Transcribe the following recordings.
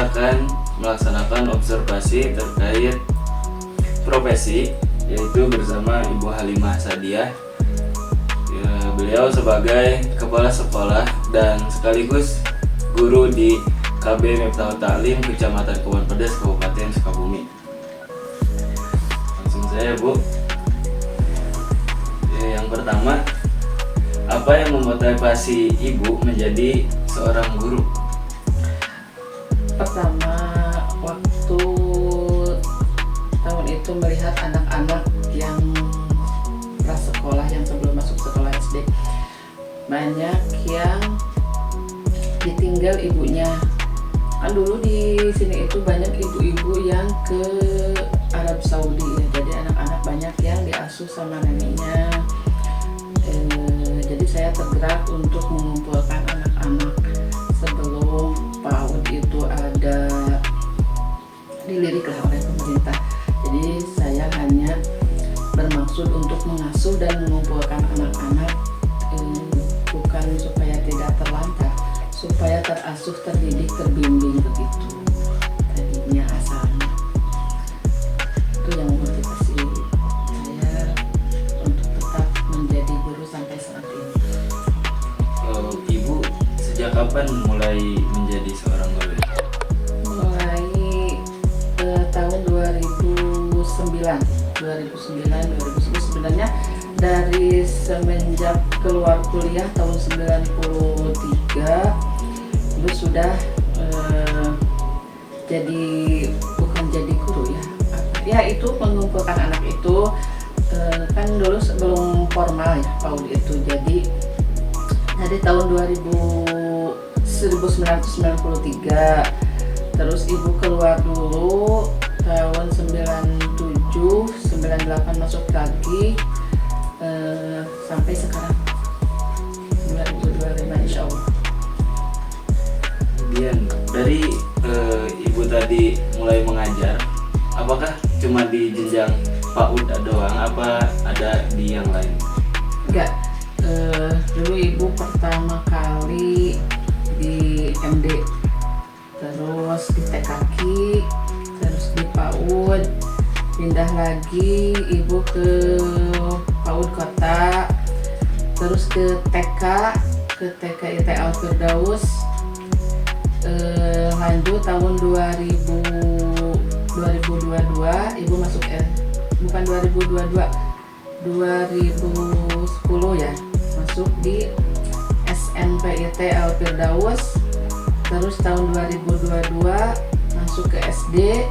akan melaksanakan observasi terkait profesi, yaitu bersama Ibu Halimah Sadiah. Beliau sebagai kepala sekolah dan sekaligus guru di KB Miftahul Ta'lim Kecamatan Kebon Pedes, Kabupaten Sukabumi. Langsung saja, Bu. Yang pertama, apa yang memotivasi Ibu menjadi seorang guru? Pertama, waktu tahun itu melihat anak-anak yang prasekolah, yang sebelum masuk sekolah SD, banyak yang ditinggal ibunya. Kan dulu di sini itu banyak ibu-ibu yang ke Arab Saudi ya, jadi anak-anak banyak yang diasuh sama neneknya. Jadi saya tergerak untuk mengumpulkan anak-anak sebelum PAUD itu ada dilirik oleh pemerintah. Jadi saya hanya bermaksud untuk mengasuh dan mengumpulkan anak-anak, bukan supaya tidak terlantar, supaya terasuh, terdidik, terbimbing, begitu tadinya asalnya. Itu yang memotivasi saya untuk tetap menjadi guru sampai saat ini. Ibu sejak kapan mulai menjadi seorang guru? Mulai tahun 2009 sebenarnya dari semenjak keluar kuliah tahun 93 itu sudah jadi, bukan jadi guru ya itu mengumpulkan anak itu, kan dulu sebelum formal ya PAUD itu. Jadi dari tahun 1993 terus ibu keluar dulu tahun 97, 98 masuk lagi, sampai sekarang 2025 insya Allah. Kemudian dari Ibu tadi mulai mengajar, apakah cuma di jenjang PAUD doang, apa ada di yang lain? Enggak, dulu ibu pertama kali di MD, terus di TKK, terus di PAUD, pindah lagi ibu ke PAUD Kota, terus ke TK IT Al Firdaus, lanjut tahun 2022 ibu masuk bukan 2010 ya, masuk di SNPIT Al Firdaus. Terus tahun 2022 masuk ke SD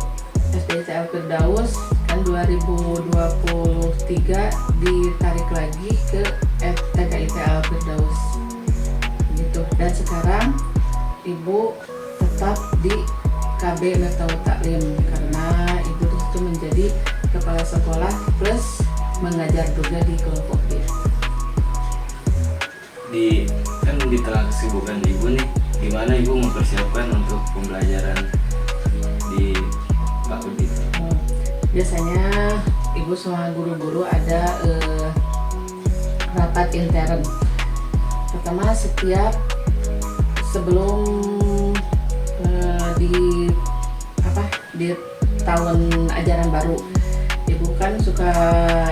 Al Firdaus, kan 2023 ditarik lagi ke TKIT Al Firdaus gitu. Dan sekarang ibu tetap di KB Miftahul Ta'lim karena ibu itu menjadi kepala sekolah plus mengajar juga di kelompok B. Kan di tengah kesibukan ibu nih, gimana ibu mempersiapkan untuk pembelajaran di PAUD itu? Biasanya ibu sama guru-guru ada rapat intern. Pertama, setiap sebelum di tahun ajaran baru, ibu kan suka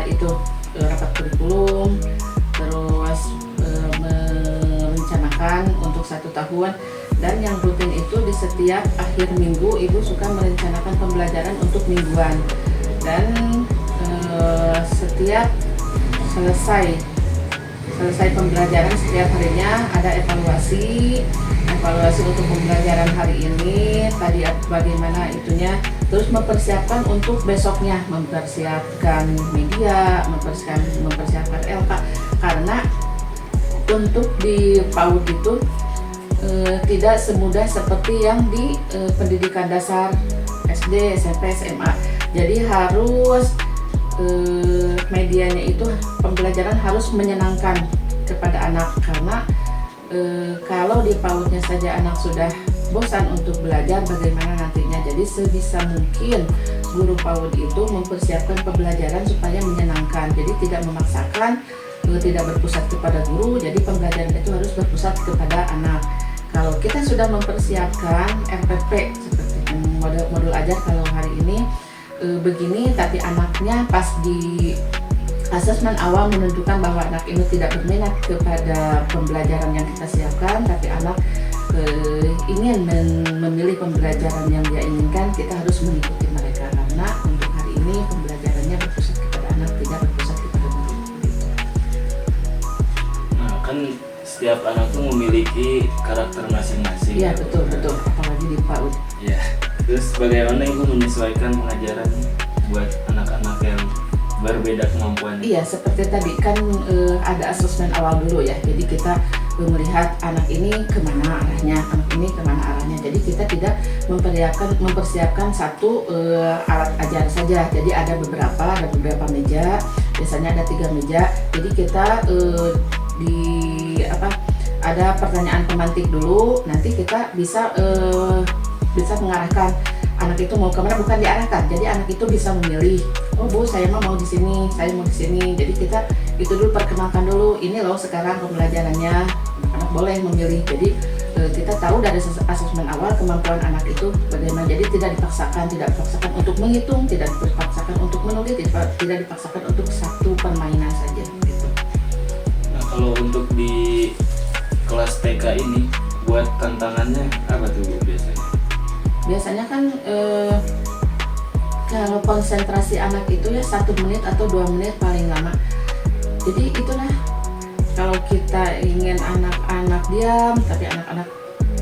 itu rapat kurikulum, terus merencanakan untuk 1 tahun. Dan yang rutin itu di setiap akhir minggu ibu suka merencanakan pembelajaran untuk mingguan. Dan setiap selesai pembelajaran setiap harinya ada evaluasi untuk pembelajaran hari ini tadi bagaimana itunya, terus mempersiapkan untuk besoknya, mempersiapkan media, mempersiapkan LK, karena untuk di PAUD itu tidak semudah seperti yang di pendidikan dasar SD, SMP, SMA. Jadi harus medianya itu, pembelajaran harus menyenangkan kepada anak, karena kalau di PAUD-nya saja anak sudah bosan untuk belajar, bagaimana nantinya. Jadi sebisa mungkin guru PAUD itu mempersiapkan pembelajaran supaya menyenangkan, jadi tidak memaksakan, tidak berpusat kepada guru, jadi pembelajaran itu harus berpusat kepada anak. Kalau kita sudah mempersiapkan RPP seperti modul ajar kalau hari ini begini, tapi anaknya pas di asesmen awal menunjukkan bahwa anak ini tidak berminat kepada pembelajaran yang kita siapkan, tapi anak ingin memilih pembelajaran yang dia inginkan, kita harus mengikuti mereka karena untuk hari ini pembelajarannya berpusat kepada anak, tidak berpusat kepada guru. Gitu. Nah, kan setiap anak tuh memiliki karakter masing-masing. Iya, betul, apalagi di PAUD. Ya, terus bagaimana Ibu menyesuaikan pengajaran buat anak-anak yang berbeda kemampuannya? Iya, seperti tadi kan ada asesmen awal dulu ya. Jadi kita melihat anak ini kemana arahnya, anak ini kemana arahnya. Jadi kita tidak mempersiapkan satu alat ajar saja. Jadi ada beberapa meja. Biasanya ada 3 meja. Jadi kita ada pertanyaan pemantik dulu. Nanti kita bisa mengarahkan anak itu mau kemana, bukan diarahkan. Jadi anak itu bisa memilih. Oh Bu, saya mau di sini, saya mau di sini. Jadi kita itu dulu perkenalkan dulu. Ini loh sekarang pembelajarannya. Anak boleh memilih. Jadi kita tahu dari asesmen awal kemampuan anak itu bagaimana. Jadi tidak dipaksakan untuk menghitung, tidak dipaksakan untuk menulis, tidak dipaksakan untuk satu permainan saja. Gitu. Nah, kalau untuk di kelas TK ini, buat tantangannya apa tuh Bu biasanya? Biasanya kan kalau konsentrasi anak itu ya 1 menit atau 2 menit paling lama. Jadi itulah kalau kita ingin anak-anak diam, tapi anak-anak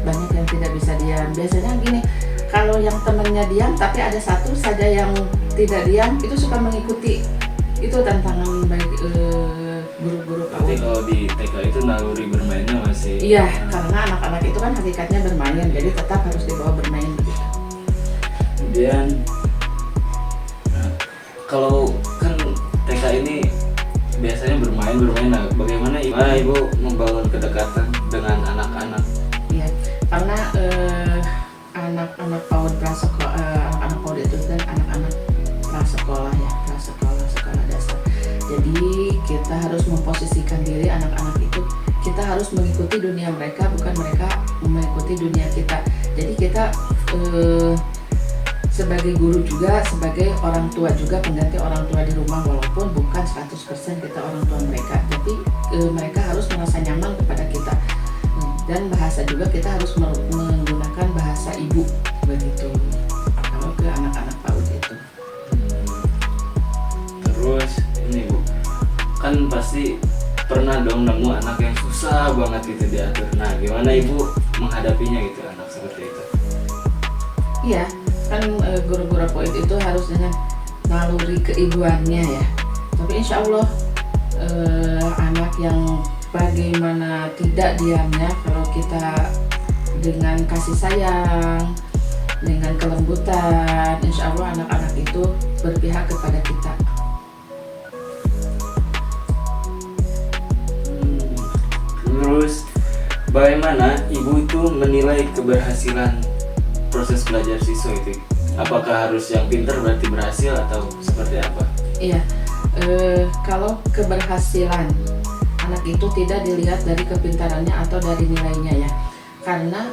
banyak yang tidak bisa diam. Biasanya gini, kalau yang temannya diam tapi ada satu saja yang tidak diam, itu suka mengikuti. Itu tantangan bagi guru-guru Berarti PAUD. kalau di TK itu naluri bermainnya masih. Iya, karena anak-anak itu kan hakikatnya bermain, jadi tetap harus dibawa bermain begitu. Kemudian kalau kan TK ini biasanya bermain. Nah, bagaimana Ibu membangun kedekatan dengan anak-anak? Iya, karena anak-anak PAUD anak-anak PAUD itu kan anak-anak prasekolah ya, sekolah dasar. Jadi kita harus memposisikan diri anak-anak itu, kita harus mengikuti dunia mereka, bukan mereka mengikuti dunia kita. Jadi kita sebagai guru juga, sebagai orang tua juga, pengganti orang tua di rumah, walaupun bukan 100% kita orang tua mereka, tapi mereka harus merasa nyaman kepada kita. Dan bahasa juga kita harus menggunakan bahasa ibu begitu kalau ke anak-anak PAUD itu. Terus ini Bu, kan pasti pernah dong nemu anak yang susah banget gitu diatur. Nah, gimana Ibu menghadapinya gitu, anak seperti itu? Iya, kan guru-guru PAUD itu harus dengan naluri keibuannya ya. Tapi insya Allah anak yang bagaimana tidak diamnya, kalau kita dengan kasih sayang, dengan kelembutan, insya Allah anak-anak itu berpihak kepada kita. Terus bagaimana Ibu itu menilai keberhasilan proses belajar siswa itu? Apakah harus yang pintar berarti berhasil atau seperti apa? Iya, kalau keberhasilan anak itu tidak dilihat dari kepintarannya atau dari nilainya ya, karena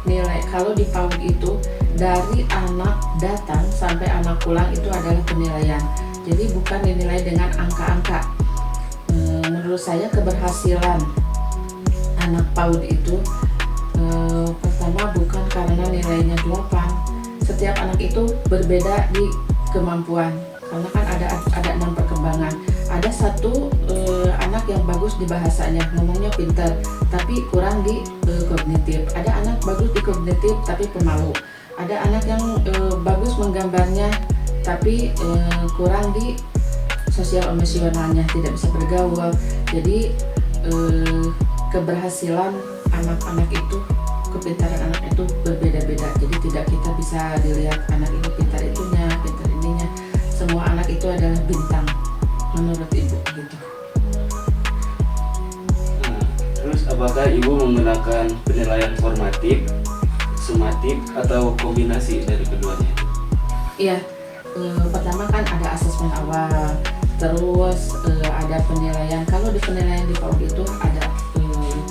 nilai kalau di PAUD itu dari anak datang sampai anak pulang itu adalah penilaian, jadi bukan dinilai dengan angka-angka. Menurut saya keberhasilan anak PAUD itu pertama bukan karena nilainya 8. Setiap anak itu berbeda di kemampuan, karena kan ada 6 perkembangan. Ada satu anak yang bagus di bahasanya, ngomongnya pintar, tapi kurang di kognitif. Ada anak bagus di kognitif tapi pemalu. Ada anak yang bagus menggambarnya tapi kurang di sosial emosionalnya, tidak bisa bergaul. Jadi keberhasilan anak-anak itu, kepintaran anak itu berbeda-beda. Jadi tidak kita bisa dilihat anak ini pintar itunya, pintar ininya. Semua anak itu adalah bintang menurut Ibu gitu. Terus apakah Ibu menggunakan penilaian formatif, sumatif, atau kombinasi dari keduanya? Iya, pertama kan ada asesmen awal, terus ada penilaian. Kalau di penilaian di PAUD itu ada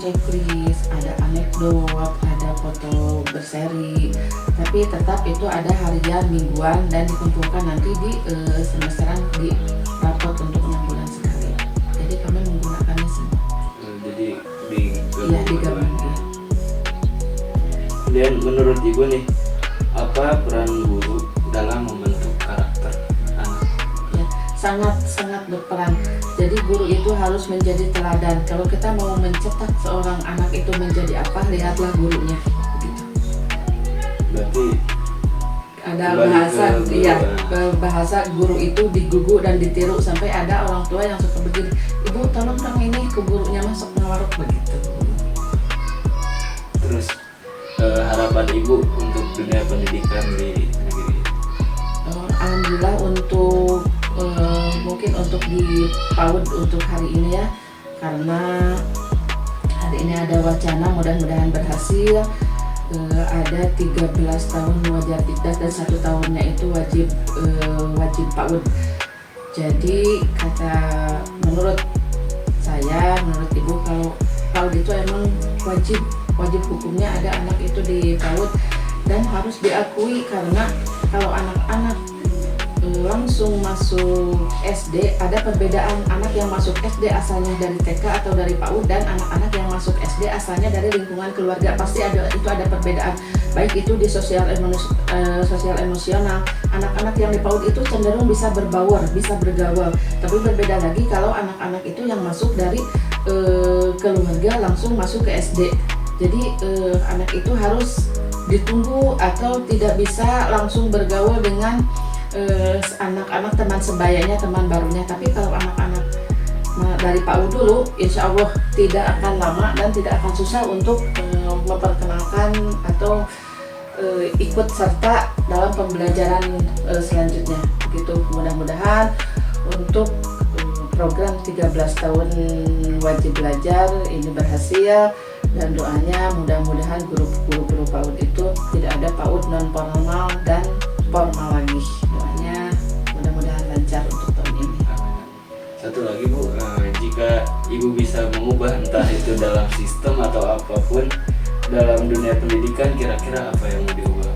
checklist, ada anekdot, ada foto berseri. Tapi tapi tetap itu ada harian, mingguan, dan dikumpulkan nanti di semesteran di rapot untuk 6 bulan sekali. Jadi kami menggunakannya semua. Jadi Iya, digabung. Ya. Dan menurut Ibu nih, apa peran guru dalam membentuk karakter anak? Ya, sangat berperan. Jadi guru itu harus menjadi teladan. Kalau kita mau mencetak seorang anak itu menjadi apa, lihatlah gurunya. Gitu. Berarti Ada kembali bahasa, ke guru, iya, bahasa guru itu digugu dan ditiru sampai ada orang tua yang suka begini, ibu tolong dong ini ke gurunya masuk ngawarok begitu. Terus harapan Ibu untuk dunia pendidikan di negeri? Alhamdulillah untuk mungkin untuk di PAUD untuk hari ini ya, karena hari ini ada wacana mudah-mudahan berhasil. Ada 13 tahun wajar dikdat dan 1 tahunnya itu wajib PAUD. Jadi menurut saya, menurut Ibu, kalau PAUD itu emang wajib hukumnya ada anak itu di PAUD dan harus diakui, karena kalau anak-anak langsung masuk SD, ada perbedaan anak yang masuk SD asalnya dari TK atau dari PAUD dan anak-anak yang masuk SD asalnya dari lingkungan keluarga. Pasti ada perbedaan, baik itu di sosial emosional. Anak-anak yang di PAUD itu cenderung bisa berbaur, bisa bergaul, tapi berbeda lagi kalau anak-anak itu yang masuk dari keluarga langsung masuk ke SD. Jadi anak itu harus ditunggu atau tidak bisa langsung bergaul dengan anak-anak teman sebayanya, teman barunya. Tapi kalau anak-anak dari PAUD dulu, insya Allah tidak akan lama dan tidak akan susah untuk memperkenalkan atau ikut serta dalam pembelajaran selanjutnya. Begitu, mudah-mudahan untuk program 13 tahun wajib belajar ini berhasil, dan doanya mudah-mudahan guru-guru PAUD itu tidak ada PAUD non formal dan formal lagi. Doanya mudah-mudahan lancar untuk tahun ini. Satu lagi Bu, jika Ibu bisa mengubah entah itu dalam sistem atau apapun dalam dunia pendidikan, kira-kira apa yang mau diubah?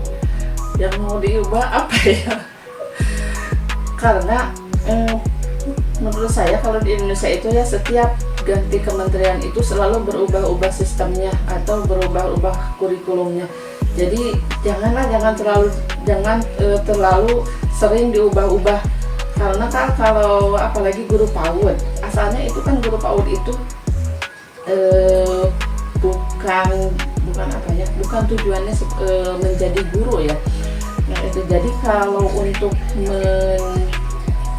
Yang mau diubah apa ya? Karena menurut saya kalau di Indonesia itu ya, setiap ganti kementerian itu selalu berubah-ubah sistemnya atau berubah-ubah kurikulumnya. Jadi jangan terlalu sering diubah-ubah, karena kan kalau apalagi guru PAUD, asalnya itu kan guru PAUD itu bukan tujuannya menjadi guru ya. Nah itu, jadi kalau untuk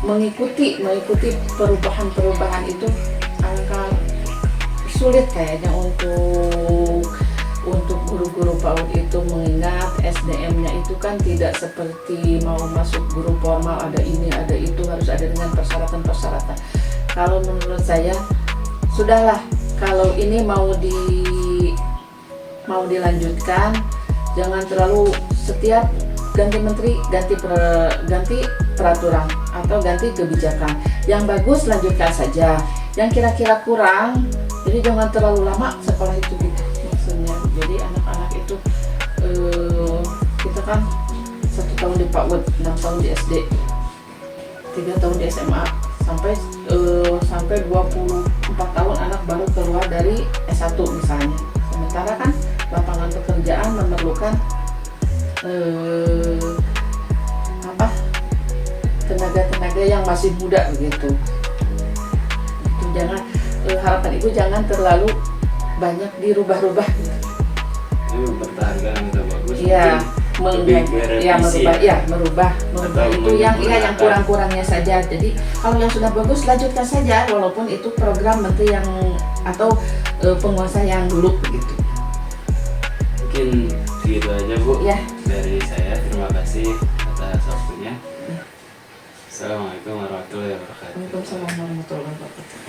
mengikuti perubahan itu akan sulit kayaknya untuk guru-guru PAUD itu, mengingat SDM-nya itu kan tidak seperti mau masuk guru formal, ada ini ada itu, harus ada dengan persyaratan. Kalau menurut saya sudahlah, kalau ini mau dilanjutkan, jangan terlalu setiap ganti menteri ganti peraturan atau ganti kebijakan. Yang bagus lanjutkan saja, yang kira-kira kurang jadi jangan terlalu lama sekolah itu gitu maksudnya. Jadi anak-anak itu kita kan 1 tahun di PAUD, 6 tahun di SD, 3 tahun di SMA, sampai 24 tahun anak baru keluar dari S1 misalnya. Sementara kan lapangan pekerjaan memerlukan tenaga-tenaga yang masih muda begitu. Itu jangan, harapan ibu jangan terlalu banyak dirubah-rubah gitu. Itu pertahankan yang udah bagus. Iya, merubah Atau itu yang kurang-kurangnya saja. Jadi kalau yang sudah bagus lanjutkan saja, walaupun itu program menteri yang atau penguasa yang dulu begitu. Mungkin segitu aja Bu Ya. dari saya. Terima kasih atas waktunya. Assalamualaikum warahmatullahi wabarakatuh. Waalaikumsalam warahmatullahi wabarakatuh.